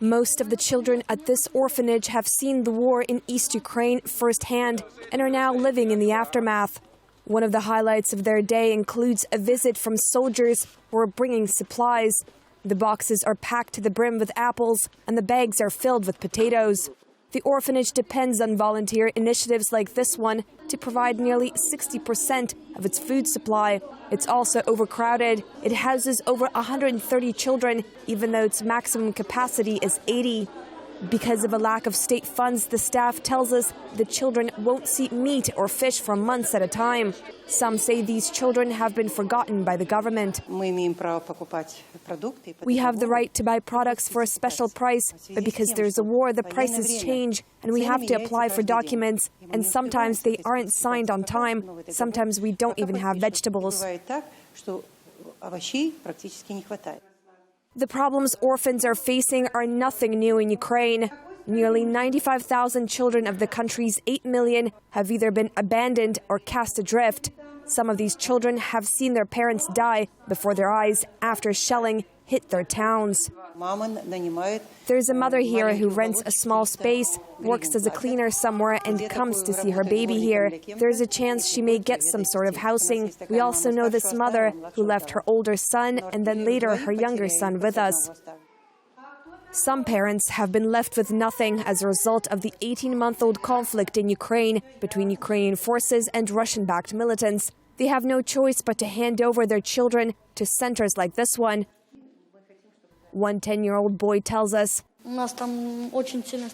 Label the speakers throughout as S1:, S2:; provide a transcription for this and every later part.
S1: Most of the children at this orphanage have seen the war in East Ukraine firsthand and are now living in the aftermath. One of the highlights of their day includes a visit from soldiers who are bringing supplies. The boxes are packed to the brim with apples and the bags are filled with potatoes. The orphanage depends on volunteer initiatives like this one to provide nearly 60% of its food supply. It's also overcrowded. It houses over 130 children, even though its maximum capacity is 80. Because of a lack of state funds, the staff tells us the children won't see meat or fish for months at a time. Some say these children have been forgotten by the government. We have the right to buy products for a special price, but because there's a war, the prices change, and we have to apply for documents, and sometimes they aren't signed on time. Sometimes we don't even have vegetables. The problems orphans are facing are nothing new in Ukraine. Nearly 95,000 children of the country's 8 million have either been abandoned or cast adrift. Some of these children have seen their parents die before their eyes after shelling hit their towns. There's a mother here who rents a small space, works as a cleaner somewhere and comes to see her baby here. There's a chance she may get some sort of housing. We also know this mother who left her older son and then later her younger son with us. Some parents have been left with nothing as a result of the 18-month-old conflict in Ukraine between Ukrainian forces and Russian-backed militants. They have no choice but to hand over their children to centers like this one. One 10-year-old boy tells us,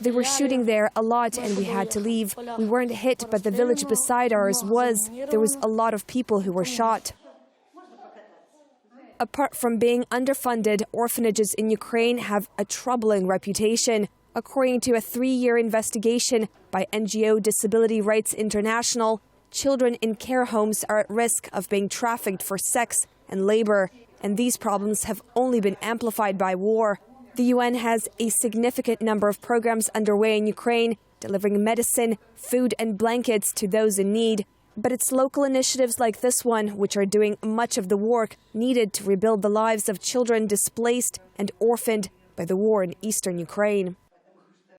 S1: "They were shooting there a lot and we had to leave. We weren't hit, but the village beside ours was. There was a lot of people who were shot." Apart from being underfunded, orphanages in Ukraine have a troubling reputation. According to a 3-year investigation by NGO Disability Rights International, children in care homes are at risk of being trafficked for sex and labor. And these problems have only been amplified by war. The UN has a significant number of programs underway in Ukraine, delivering medicine, food and blankets to those in need. But it's local initiatives like this one, which are doing much of the work needed to rebuild the lives of children displaced and orphaned by the war in eastern Ukraine.